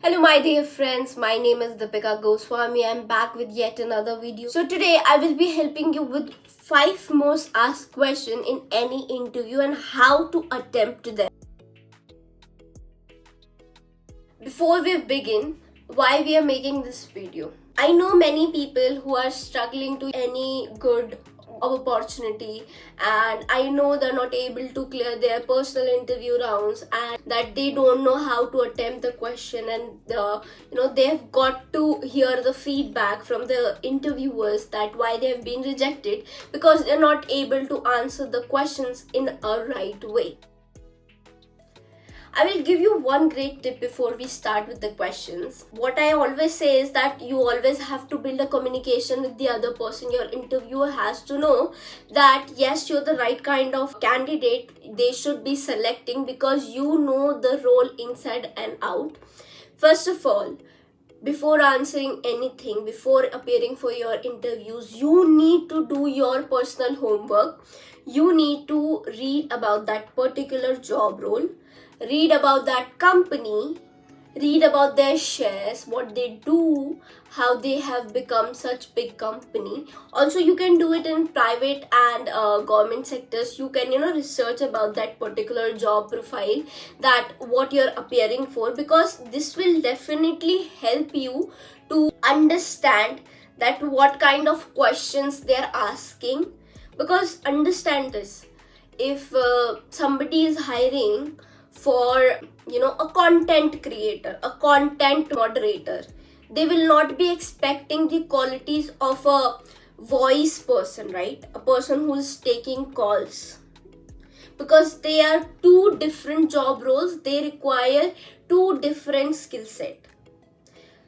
Hello my dear friends, my name is Deepika Goswami. I'm back with yet another video. So today I will be helping you with 5 most asked questions in any interview and how to attempt them. Before we begin, why we are making this video? I know many people who are struggling to any good opportunity, and I know they're not able to clear their personal interview rounds and that they don't know how to attempt the question, and they've got to hear the feedback from the interviewers that why they've been rejected because they're not able to answer the questions in a right way. I will give you one great tip before we start with the questions. What I always say is that you always have to build a communication with the other person. Your interviewer has to know that yes, you're the right kind of candidate they should be selecting because you know the role inside and out. First of all, before answering anything, before appearing for your interviews, you need to do your personal homework. You need to read about that particular job role, read about that company, read about their shares, what they do, how they have become such big company. Also, you can do it in private and government sectors. You can research about that particular job profile, that what you're appearing for, because this will definitely help you to understand that what kind of questions they're asking. Because understand this, if somebody is hiring for a content creator, a content moderator, they will not be expecting the qualities of a voice person, right? A person who is taking calls, because they are two different job roles. They require two different skill set.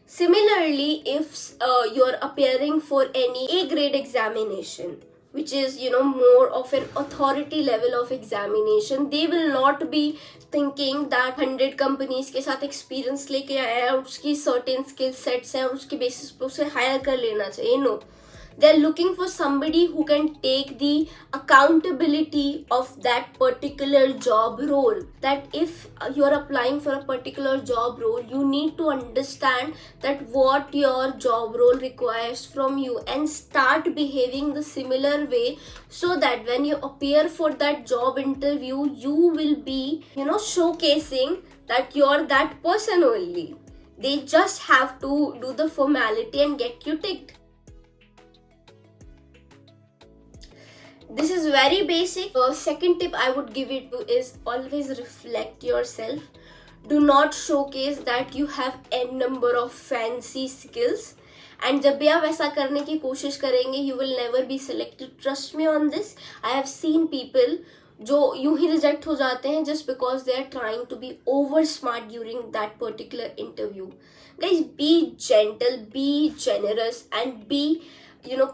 Similarly, if you're appearing for any A grade examination, which is more of an authority level of examination, they will not be thinking that 100 companies के साथ experience लेके आया है, उसकी certain skill sets हैं और उसके basis पे उसे हायर कर लेना चाहिए. No, they're looking for somebody who can take the accountability of that particular job role. That if you're applying for a particular job role, you need to understand that what your job role requires from you and start behaving the similar way, so that when you appear for that job interview, you will be showcasing that you're that person only. They just have to do the formality and get you ticked. This is very basic. Second tip I would give it to is always reflect yourself. Do not showcase that you have n number of fancy skills. And जब भी आप ऐसा करने की कोशिश करेंगे, you will never be selected. Trust me on this. I have seen people जो यूं ही रिजेक्ट हो जाते हैं just because they are trying to be over smart during that particular interview. Guys, be gentle, be generous, and be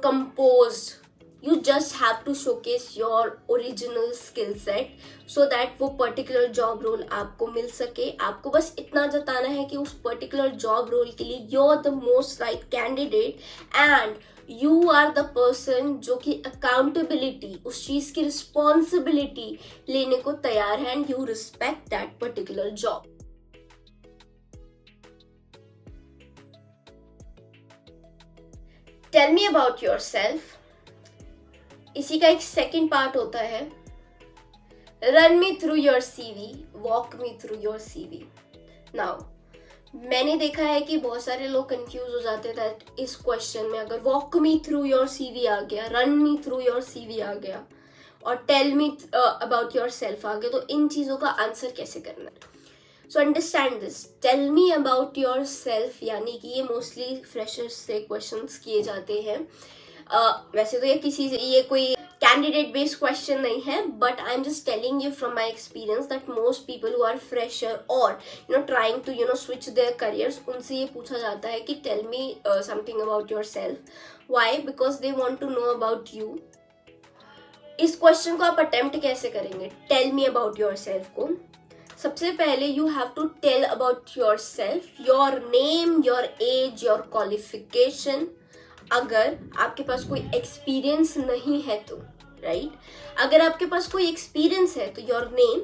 composed. You just have to showcase your original skill set so that वो particular job role आपको मिल सके. आपको बस इतना जताना है कि उस particular job role के लिए you're the most right candidate and you are the person जो कि accountability, उस चीज़ की responsibility लेने को तैयार है, and you respect that particular job. Tell me about yourself. इसी का एक सेकंड पार्ट होता है run me through your CV, walk me through your CV. Now, मैंने देखा है कि बहुत सारे लोग कंफ्यूज हो जाते हैं इस क्वेश्चन में. अगर walk me through your CV आ गया, run me through your CV आ गया और tell me about yourself आ गया, तो इन चीज़ों का आंसर कैसे करना है? So understand this. Tell me about yourself यानी कि ये मोस्टली फ्रेशर्स से क्वेश्चंस किए जाते हैं. वैसे तो ये कोई कैंडिडेट बेस्ड क्वेश्चन नहीं है, but I am just telling you from my experience that most people who are fresher और trying to switch their careers, उनसे ये पूछा जाता है कि tell me something about yourself. Why? Because they want to know about you. इस question को आप अटेम्प्ट कैसे करेंगे? Tell me about yourself को सबसे पहले you have to tell about yourself, your name, your age, your qualification. अगर आपके पास कोई एक्सपीरियंस नहीं है तो, राइट? अगर आपके पास कोई एक्सपीरियंस है तो your name,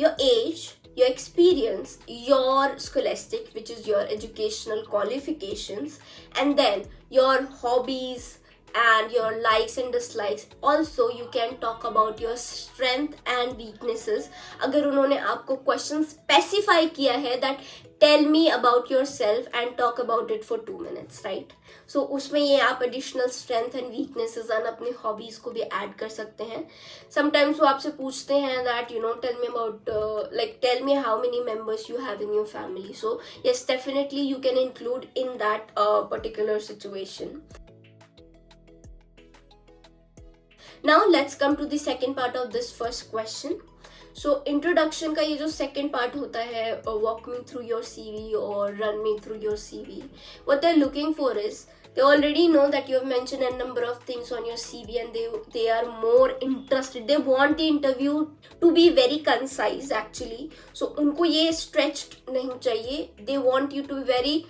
your age, your experience, your scholastic, which is your educational qualifications, and then your hobbies and your likes and dislikes. Also you can talk about your strength and weaknesses. अगर उन्होंने आपको question specify किया है that tell me about yourself and talk about it for 2 minutes, right? So उसमें ये आप additional strength and weaknesses and अपने hobbies को भी ऐड कर सकते हैं. Sometimes वो आपसे पूछते हैं that tell me about tell me how many members you have in your family. So yes, definitely you can include in that particular situation. Now let's come to the second part of this first question. So introduction का ये जो second part होता है, walk me through your CV or run me through your CV, what they're looking for is they already know that you have mentioned a number of things on your CV and they are more interested. They want the interview to be very concise actually. So उनको ये stretched नहीं चाहिए. They want you to be very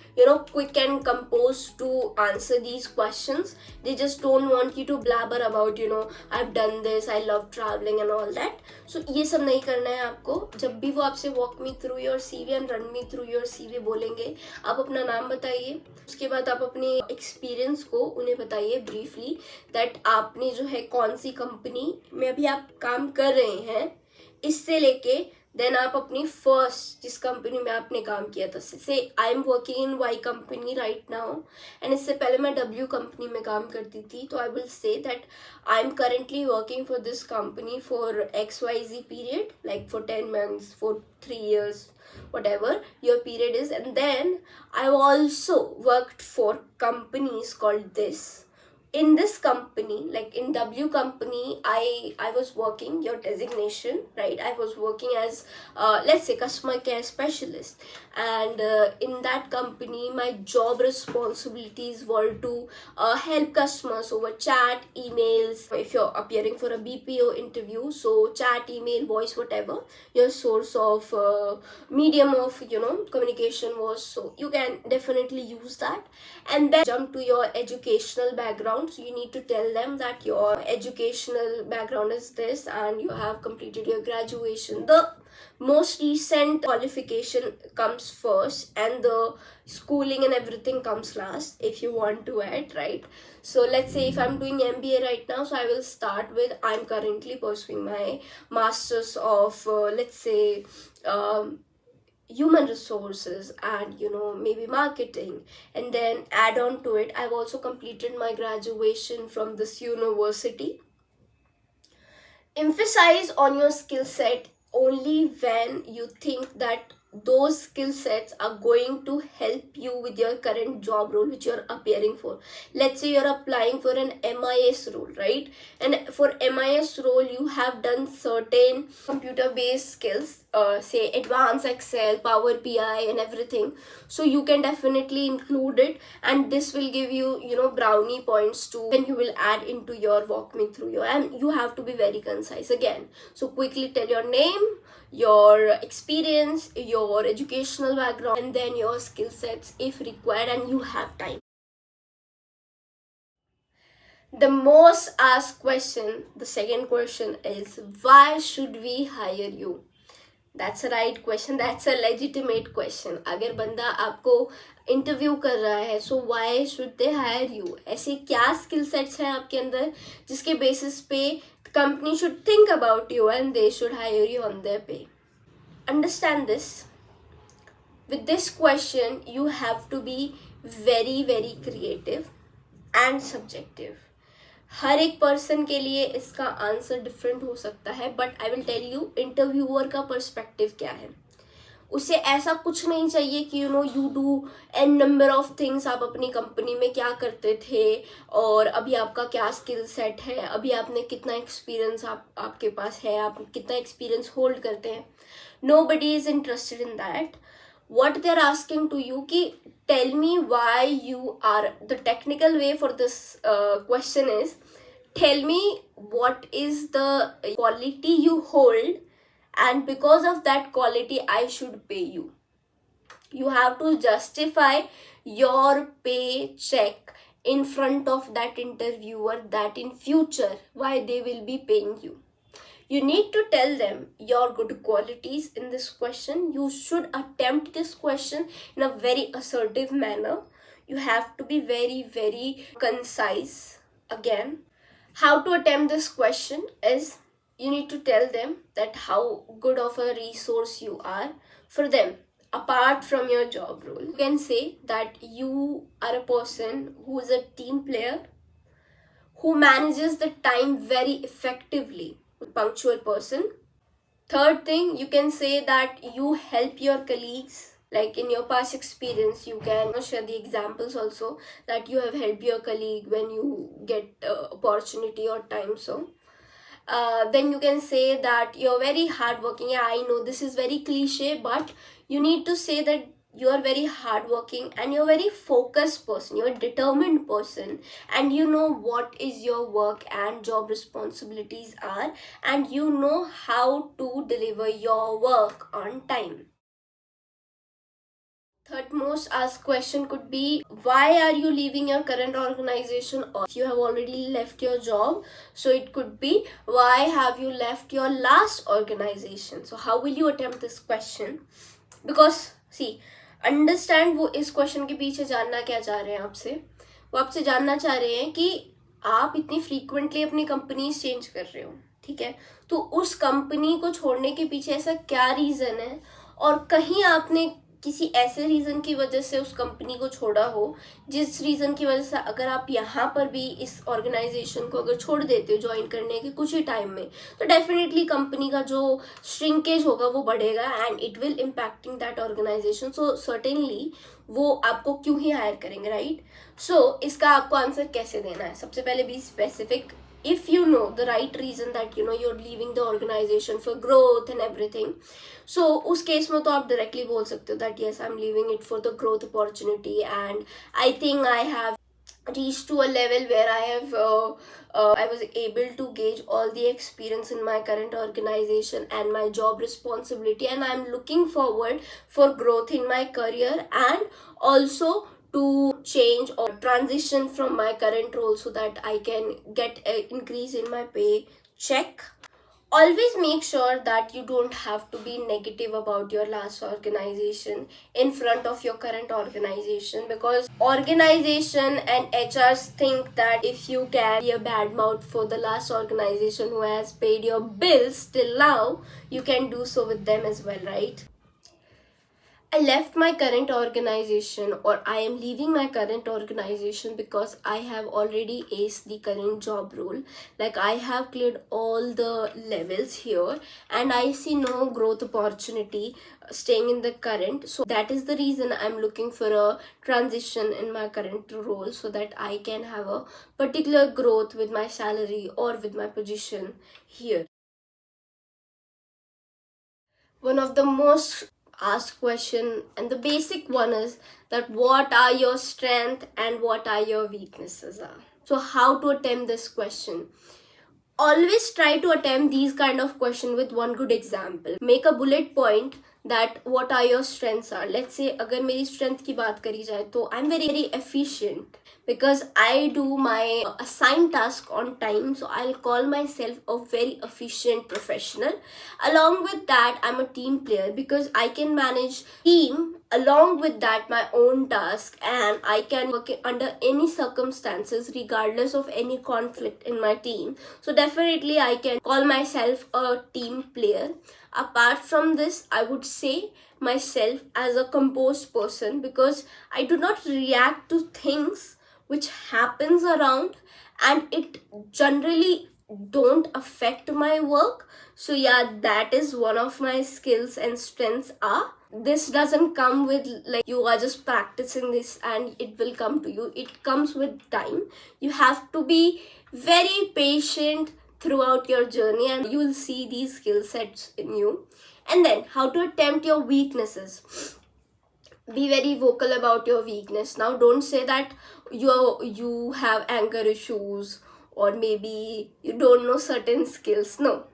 quick and composed to answer these questions. They just don't want you to blabber about I've done this, I love traveling and all that. So ये सब नहीं करना है आपको. जब भी वो आपसे walk me through your CV and run me through your CV बोलेंगे, आप अपना नाम बताइए. उसके बाद आप अपनी एक्सपीरियंस को उन्हें बताइए ब्रीफली दैट आपने जो है कौन सी कंपनी में अभी आप काम कर रहे हैं, इससे लेके देन आप अपनी फर्स्ट जिस कंपनी में आपने काम किया था, से I am working in Y company right now and इससे पहले मैं डब्ल्यू कंपनी में काम करती थी. तो I will say that I am currently working for this company for XYZ period, like for 10 months, for 3 years, whatever your period is. And then I also worked for companies called this. In this company, like in W company, I was working, your designation, right? I was working as let's say customer care specialist, and in that company my job responsibilities were to help customers over chat, emails. If you're appearing for a BPO interview, so chat, email, voice, whatever your source of medium of communication was, so you can definitely use that. And then jump to your educational background. So you need to tell them that your educational background is this and you have completed your graduation. The most recent qualification comes first and the schooling and everything comes last if you want to add, right? So let's say if I'm doing MBA right now, so I will start with I'm currently pursuing my masters of let's say human resources and maybe marketing, and then add on to it I've also completed my graduation from this university. Emphasize on your skill set only when you think that those skill sets are going to help you with your current job role which you're appearing for. Let's say you're applying for an MIS role, right? And for MIS role you have done certain computer based skills, say advanced Excel, Power BI and everything. So you can definitely include it, and this will give you brownie points to when you will add into your walk me through your, and you have to be very concise again. So quickly tell your name, your experience, your educational background, and then your skill sets if required and you have time. The most asked question, the second question is, why should we hire you? That's a right question. That's a legitimate question. अगर बंदा आपको interview कर रहा है, so why should they hire you? ऐसे क्या skill sets हैं आपके अंदर जिसके basis पे company should think about you and they should hire you on their pay? Understand this. With this question, you have to be very, very creative and subjective. हर एक person के लिए इसका answer different हो सकता है, but I will tell you interviewer का perspective क्या है. उसे ऐसा कुछ नहीं चाहिए कि you do an number of things. आप अपनी कंपनी में क्या करते थे और अभी आपका क्या स्किल सेट है, अभी आपने कितना एक्सपीरियंस आपके पास है, आप कितना एक्सपीरियंस होल्ड करते हैं. Nobody is interested in that. What they're asking to you ki tell me why you are, the technical way for this question is tell me what is the quality you hold and because of that quality I should pay you. You have to justify your paycheck in front of that interviewer that in future why they will be paying you. You need to tell them your good qualities in this question. You should attempt this question in a very assertive manner. You have to be very, very concise. Again, how to attempt this question is you need to tell them that how good of a resource you are for them apart from your job role. You can say that you are a person who is a team player, who manages the time very effectively, punctual person. Third thing, you can say that you help your colleagues. Like in your past experience, you can share the examples also that you have helped your colleague when you get opportunity or time. So then you can say that you're very hardworking. Yeah, I know this is very cliche, but you need to say that you are very hardworking and you're a very focused person, you're a determined person, and you know what is your work and job responsibilities are, and you know how to deliver your work on time. Third most asked question could be, why are you leaving your current organization? Or if you have already left your job, so it could be, why have you left your last organization? So how will you attempt this question? Because see, understand वो इस question के पीछे जानना क्या चाह रहे हैं आपसे, वो आपसे जानना चाह रहे हैं कि आप इतनी फ्रीक्वेंटली अपनी कंपनीज चेंज कर रहे हो, ठीक है, तो उस कंपनी को छोड़ने के पीछे ऐसा क्या रीज़न है, और कहीं आपने किसी ऐसे रीज़न की वजह से उस कंपनी को छोड़ा हो जिस रीज़न की वजह से अगर आप यहाँ पर भी इस ऑर्गेनाइजेशन को अगर छोड़ देते हो ज्वाइन करने के कुछ ही टाइम में, तो डेफिनेटली कंपनी का जो श्रिंकेज होगा वो बढ़ेगा and it will impacting that organisation. So certainly वो आपको क्यों ही हायर करेंगे, राइट? सो इसका आपको आंसर कैसे देना है? सबसे पहले be specific. If you know the right reason that you're leaving the organization for growth and everything, so उस केस में तो आप directly बोल सकते हो that yes, I'm leaving it for the growth opportunity and I think I have reached to a level where I was able to gauge all the experience in my current organization and my job responsibility, and I'm looking forward for growth in my career and also to change or transition from my current role so that I can get an increase in my pay check. Always make sure that you don't have to be negative about your last organization in front of your current organization, because organization and HRs think that if you can be a bad mouth for the last organization who has paid your bills till now, you can do so with them as well, right? I left my current organization, or I am leaving my current organization because I have already aced the current job role. Like I have cleared all the levels here and I see no growth opportunity staying in the current. So that is the reason I'm looking for a transition in my current role so that I can have a particular growth with my salary or with my position here. One of the most asked question and the basic one is that what are your strengths and what are your weaknesses are. So how to attempt this question? Always try to attempt these kind of question with one good example. Make a bullet point that what are your strengths are. Let's say अगर मेरी strength की बात करी जाए तो I'm very very efficient because I do my assigned task on time, so I'll call myself a very efficient professional. Along with that, I'm a team player because I can manage team along with that my own task, and I can work under any circumstances regardless of any conflict in my team. So definitely I can call myself a team player. Apart from this, I would say myself as a composed person because I do not react to things which happens around and it generally don't affect my work. So yeah, that is one of my skills and strengths are. This doesn't come with like you are just practicing this and it will come to you. It comes with time. You have to be very patient throughout your journey and you will see these skill sets in you. And then how to attempt your weaknesses. Be very vocal about your weakness. Now don't say that you have anger issues or maybe you don't know certain skills. No,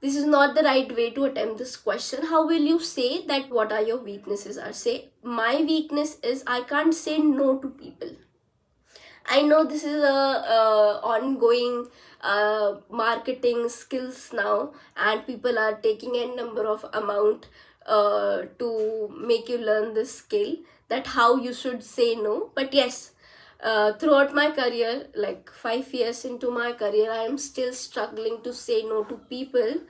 this is not the right way to attempt this question. How will you say that what are your weaknesses are? Say my weakness is I can't say no to people. I know this is a ongoing marketing skills now, and people are taking a number of amount to make you learn this skill, that how you should say no. But yes, throughout my career, like 5 years into my career, I am still struggling to say no to people,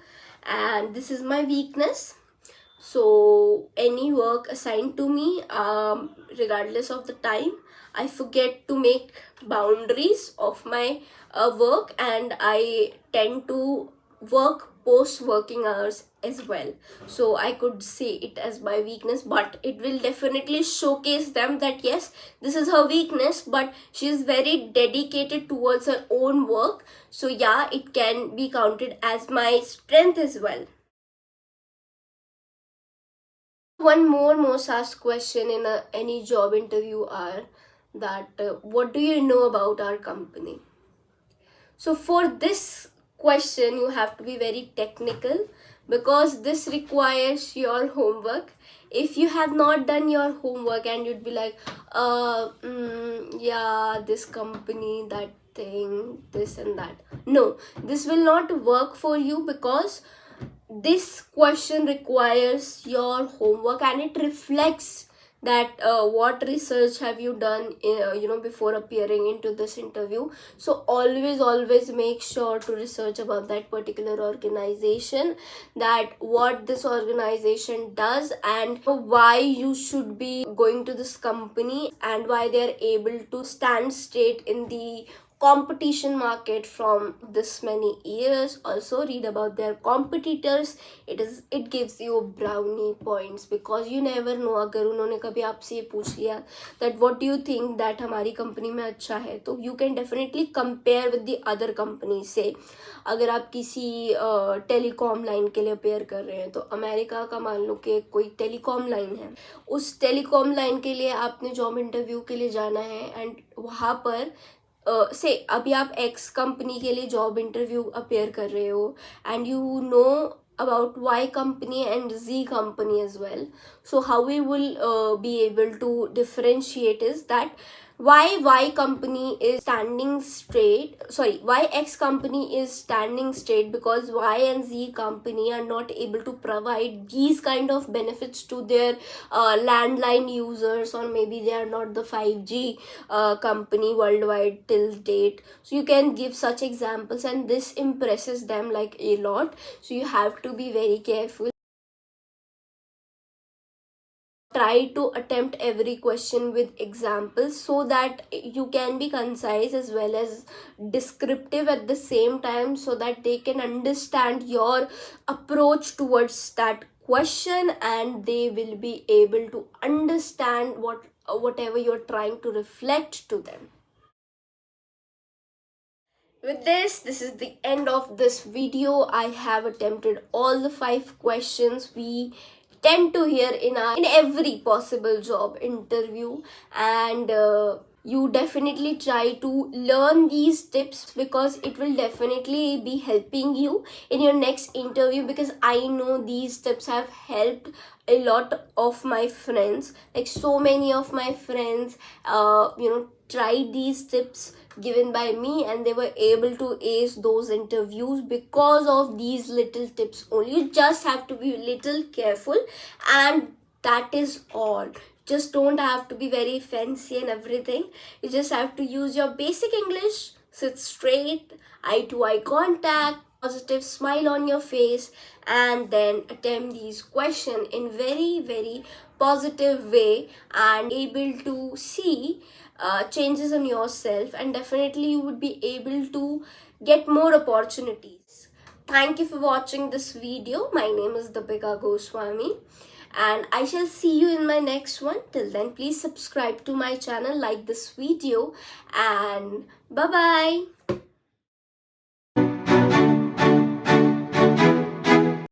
and this is my weakness. So any work assigned to me, regardless of the time, I forget to make boundaries of my work, and I tend to work post working hours as well. So I could say it as my weakness, but it will definitely showcase them that yes, this is her weakness, but she is very dedicated towards her own work. So yeah, it can be counted as my strength as well. One more most asked question in any job interview are that what do you know about our company? So for this question, you have to be very technical, because this requires your homework. If you have not done your homework and you'd be like, yeah, this company, that thing, this and that. No, this will not work for you, because this question requires your homework, and it reflects that what research have you done before appearing into this interview. So always make sure to research about that particular organization, that what this organization does, and why you should be going to this company, and why they are able to stand straight in the competition market from this many years. Also read about their competitors. It gives you brownie points, because you never know, अगर उन्होंने कभी आपसे ये पूछ लिया that what do you think that हमारी company में अच्छा है, तो you can definitely compare with the other companies. से अगर आप किसी टेलीकॉम लाइन के लिए अपेयर कर रहे हैं, तो अमेरिका का मान लो कि कोई टेलीकॉम लाइन है, उस टेलीकॉम लाइन के लिए आपने जॉब इंटरव्यू के लिए जाना है, एंड वहाँ पर से अभी आप एक्स कंपनी के लिए जॉब इंटरव्यू अपेयर कर रहे हो, and you know about Y company and Z company as well. So how we will be able to differentiate is that why Y company is standing straight, sorry, why X company is standing straight, because Y and Z company are not able to provide these kind of benefits to their landline users, or maybe they are not the 5G company worldwide till date. So you can give such examples, and this impresses them like a lot. So you have to be very careful. Try to attempt every question with examples, so that you can be concise as well as descriptive at the same time, so that they can understand your approach towards that question, and they will be able to understand whatever you're trying to reflect to them. With this is the end of this video. I have attempted all the 5 questions we tend to hear in every possible job interview, and you definitely try to learn these tips, because it will definitely be helping you in your next interview, because I know these tips have helped a lot of my friends. Like, so many of my friends tried these tips given by me, and they were able to ace those interviews because of these little tips only. You just have to be little careful, and that is all. Just don't have to be very fancy and everything. You just have to use your basic English, sit straight, eye to eye contact, positive smile on your face, and then attempt these questions in very positive way, and able to see changes in yourself, and definitely you would be able to get more opportunities. Thank you for watching this video. My name is Deepika Goswami, and I shall see you in my next one. Till then, please subscribe to my channel, like this video, and bye bye.